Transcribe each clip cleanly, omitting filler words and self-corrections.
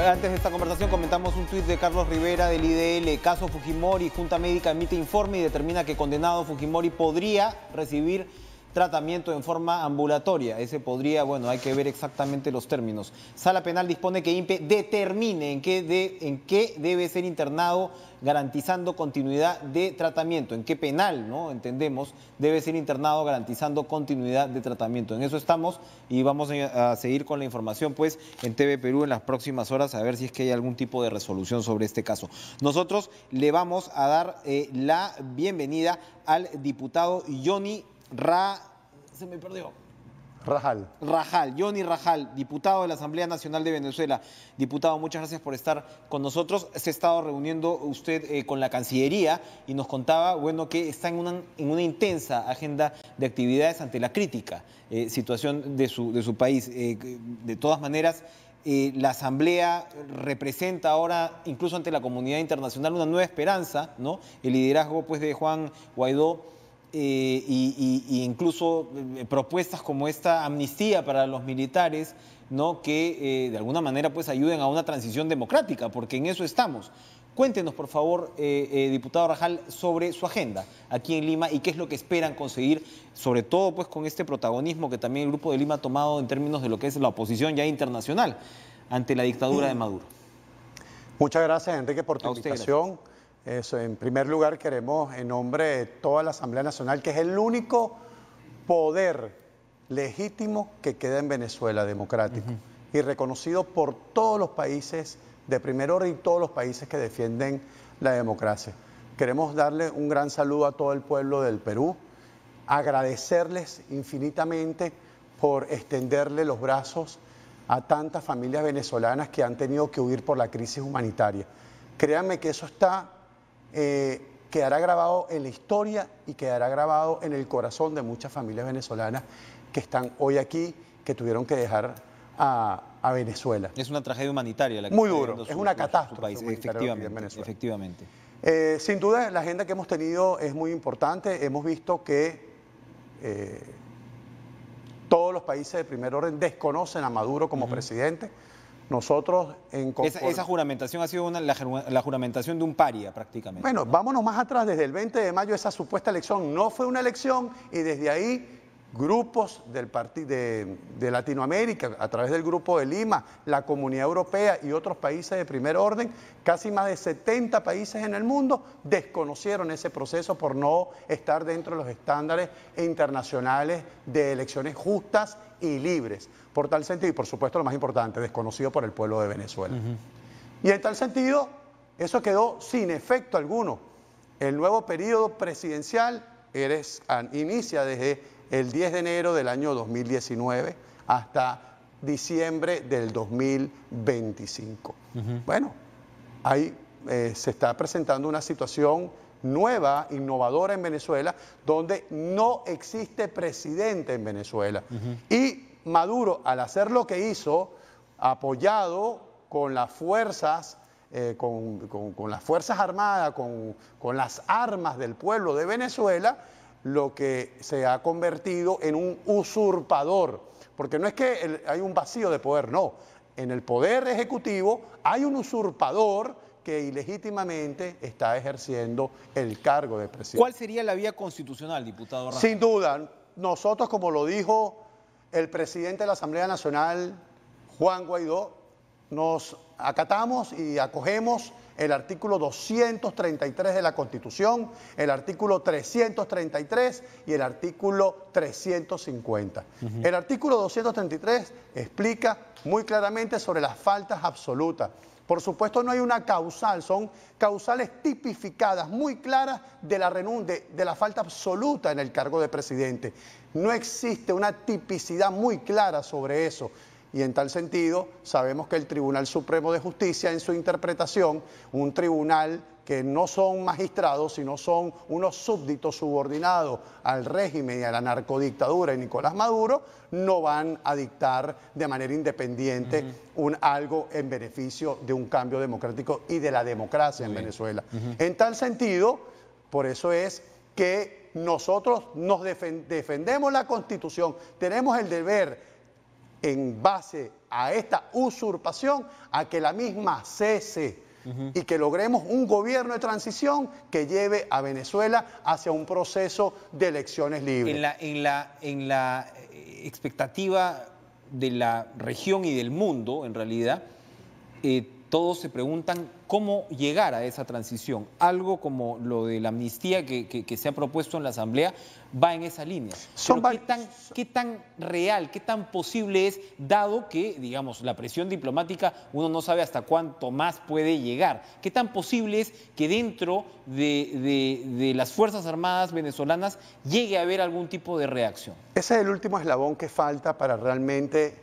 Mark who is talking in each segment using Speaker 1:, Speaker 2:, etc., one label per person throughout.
Speaker 1: Antes de esta conversación comentamos un tuit de Carlos Rivera del IDL, caso Fujimori, Junta Médica emite informe y determina que condenado Fujimori podría recibir tratamiento en forma ambulatoria. Ese podría, bueno, hay que ver exactamente los términos. Sala Penal dispone que INPE determine en qué debe ser internado, garantizando continuidad de tratamiento. En qué penal, ¿no? Entendemos, debe ser internado garantizando continuidad de tratamiento. En eso estamos y vamos a seguir con la información, pues, en TV Perú en las próximas horas, a ver si es que hay algún tipo de resolución sobre este caso. Nosotros le vamos a dar la bienvenida al diputado Johnny Johnny Rajal, diputado de la Asamblea Nacional de Venezuela. Diputado, muchas gracias por estar con nosotros. Se ha estado reuniendo usted con la Cancillería y nos contaba, bueno, que está en una intensa agenda de actividades ante la crítica situación de su país. De todas maneras, la Asamblea representa ahora, incluso ante la comunidad internacional, una nueva esperanza, ¿no? El liderazgo, pues, de Juan Guaidó. Y incluso propuestas como esta amnistía para los militares, ¿no? Que de alguna manera pues ayuden a una transición democrática, porque en eso estamos. Cuéntenos, por favor, diputado Rajal, sobre su agenda aquí en Lima y qué es lo que esperan conseguir, sobre todo pues con este protagonismo que también el Grupo de Lima ha tomado en términos de lo que es la oposición ya internacional ante la dictadura de Maduro.
Speaker 2: Muchas gracias, Enrique, por tu invitación. Eso, en primer lugar, queremos, en nombre de toda la Asamblea Nacional, que es el único poder legítimo que queda en Venezuela, democrático, y reconocido por todos los países de primer orden y todos los países que defienden la democracia. Queremos darle un gran saludo a todo el pueblo del Perú, agradecerles infinitamente por extenderle los brazos a tantas familias venezolanas que han tenido que huir por la crisis humanitaria. Créanme que eso quedará grabado en la historia y quedará grabado en el corazón de muchas familias venezolanas que están hoy aquí, que tuvieron que dejar a Venezuela.
Speaker 1: Es una tragedia humanitaria la que
Speaker 2: muy duro, es una catástrofe.
Speaker 1: Efectivamente.
Speaker 2: Sin duda, la agenda que hemos tenido es muy importante. Hemos visto que todos los países de primer orden desconocen a Maduro como presidente. Nosotros
Speaker 1: esa juramentación ha sido la juramentación de un paria prácticamente.
Speaker 2: Bueno, vámonos más atrás, desde el 20 de mayo esa supuesta elección no fue una elección y desde ahí grupos de Latinoamérica, a través del Grupo de Lima, la Comunidad Europea y otros países de primer orden, casi más de 70 países en el mundo desconocieron ese proceso por no estar dentro de los estándares internacionales de elecciones justas y libres. Por tal sentido, y por supuesto lo más importante, desconocido por el pueblo de Venezuela. Y en tal sentido, eso quedó sin efecto alguno. El nuevo periodo presidencial inicia desde el 10 de enero del año 2019 hasta diciembre del 2025. Bueno, ahí se está presentando una situación nueva, innovadora en Venezuela, donde no existe presidente en Venezuela. Y Maduro, al hacer lo que hizo, apoyado con las fuerzas, con las Fuerzas Armadas, con las armas del pueblo de Venezuela, lo que se ha convertido en un usurpador. Porque no es que hay un vacío de poder, no. En el poder ejecutivo hay un usurpador que ilegítimamente está ejerciendo el cargo de presidente.
Speaker 1: ¿Cuál sería la vía constitucional, diputado Rajal?
Speaker 2: Sin duda, nosotros, como lo dijo el presidente de la Asamblea Nacional, Juan Guaidó, nos acatamos y acogemos el artículo 233 de la Constitución, el artículo 333 y el artículo 350. El artículo 233 explica muy claramente sobre las faltas absolutas. Por supuesto, no hay una causal, son causales tipificadas, muy claras de la falta absoluta en el cargo de presidente. No existe una tipicidad muy clara sobre eso. Y en tal sentido, sabemos que el Tribunal Supremo de Justicia, en su interpretación, un tribunal que no son magistrados, sino son unos súbditos subordinados al régimen y a la narcodictadura de Nicolás Maduro, no van a dictar de manera independiente algo en beneficio de un cambio democrático y de la democracia en Venezuela. En tal sentido, por eso es que nosotros nos defendemos la Constitución, tenemos el deber en base a esta usurpación, a que la misma cese y que logremos un gobierno de transición que lleve a Venezuela hacia un proceso de elecciones libres.
Speaker 1: En la expectativa de la región y del mundo, en realidad, todos se preguntan cómo llegar a esa transición. Algo como lo de la amnistía que se ha propuesto en la Asamblea va en esa línea. Pero ¿qué tan real, qué tan posible es, dado que, digamos, la presión diplomática uno no sabe hasta cuánto más puede llegar? ¿Qué tan posible es que dentro de las Fuerzas Armadas venezolanas llegue a haber algún tipo de reacción?
Speaker 2: Ese es el último eslabón que falta para realmente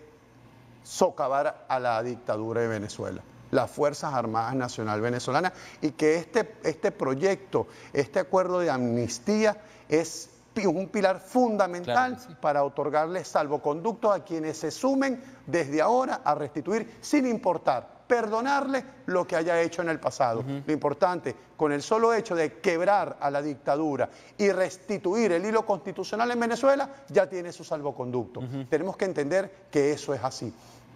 Speaker 2: socavar a la dictadura de Venezuela, las Fuerzas Armadas Nacional Venezolanas, y que este proyecto, este acuerdo de amnistía es un pilar fundamental, claro, sí, para otorgarle salvoconducto a quienes se sumen desde ahora a restituir, sin importar, perdonarle lo que haya hecho en el pasado. Lo importante, con el solo hecho de quebrar a la dictadura y restituir el hilo constitucional en Venezuela, ya tiene su salvoconducto. Tenemos que entender que eso es así.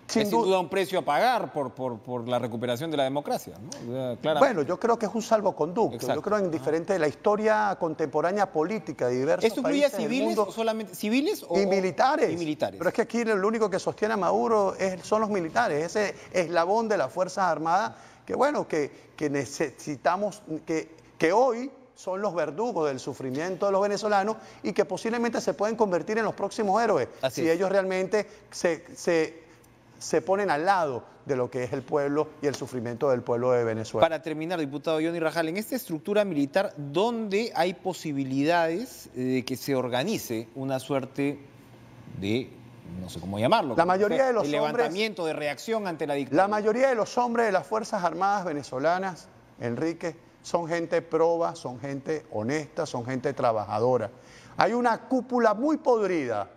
Speaker 1: Sin duda un precio a pagar por la recuperación de la democracia, ¿no?
Speaker 2: Bueno, yo creo que es un salvoconducto.
Speaker 1: Exacto.
Speaker 2: Yo creo en diferente la historia contemporánea política de diversos
Speaker 1: ¿Esto incluye
Speaker 2: países
Speaker 1: a civiles
Speaker 2: del mundo,
Speaker 1: o solamente civiles
Speaker 2: y militares?
Speaker 1: Y militares.
Speaker 2: Pero es que aquí lo único que sostiene a Maduro son los militares, ese eslabón de las Fuerzas Armadas que, bueno, que necesitamos, que hoy son los verdugos del sufrimiento de los venezolanos y que posiblemente se pueden convertir en los próximos héroes si ellos realmente se ponen al lado de lo que es el pueblo y el sufrimiento del pueblo de Venezuela.
Speaker 1: Para terminar, diputado Johnny Rajal, en esta estructura militar, ¿dónde hay posibilidades de que se organice una suerte de, no sé cómo llamarlo,
Speaker 2: la mayoría de los
Speaker 1: levantamiento, de reacción ante la dictadura?
Speaker 2: La mayoría de los hombres de las Fuerzas Armadas venezolanas, Enrique, son gente proba, son gente honesta, son gente trabajadora. Hay una cúpula muy podrida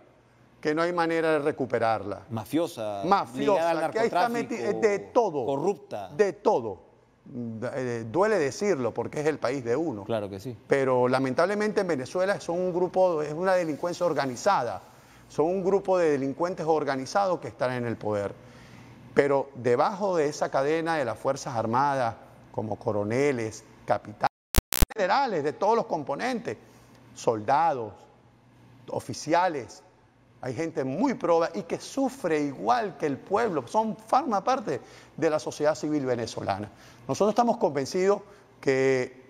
Speaker 2: que no hay manera de recuperarla.
Speaker 1: Mafiosa,
Speaker 2: ligada
Speaker 1: al narcotráfico,
Speaker 2: de todo.
Speaker 1: Corrupta.
Speaker 2: De todo. Duele decirlo porque es el país de uno.
Speaker 1: Claro que sí.
Speaker 2: Pero lamentablemente en Venezuela son un grupo, es una delincuencia organizada. Son un grupo de delincuentes organizados que están en el poder. Pero debajo de esa cadena de las Fuerzas Armadas, como coroneles, capitanes, generales de todos los componentes, soldados, oficiales, hay gente muy proba y que sufre igual que el pueblo, forma parte de la sociedad civil venezolana. Nosotros estamos convencidos que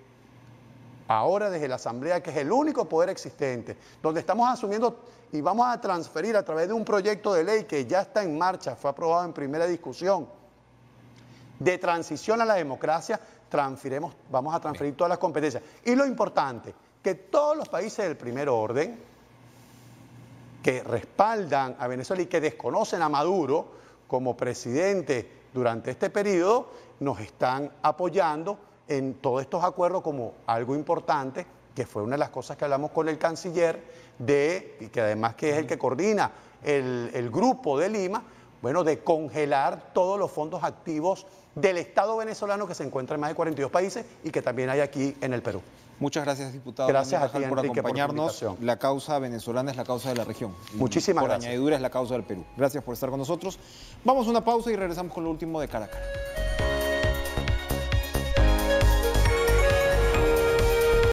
Speaker 2: ahora desde la Asamblea, que es el único poder existente, donde estamos asumiendo y vamos a transferir a través de un proyecto de ley que ya está en marcha, fue aprobado en primera discusión, de transición a la democracia, vamos a transferir todas las competencias. Y lo importante, que todos los países del primer orden que respaldan a Venezuela y que desconocen a Maduro como presidente durante este periodo, nos están apoyando en todos estos acuerdos como algo importante, que fue una de las cosas que hablamos con el canciller, y que además que es el que coordina el grupo de Lima, bueno, de congelar todos los fondos activos del Estado venezolano que se encuentra en más de 42 países y que también hay aquí en el Perú.
Speaker 1: Muchas gracias, diputado.
Speaker 2: Gracias a ti,
Speaker 1: por
Speaker 2: Enrique,
Speaker 1: acompañarnos. La causa venezolana es la causa de la región.
Speaker 2: Muchísimas gracias.
Speaker 1: Por añadidura es la causa del Perú. Gracias por estar con nosotros. Vamos a una pausa y regresamos con lo último de Cara a Cara.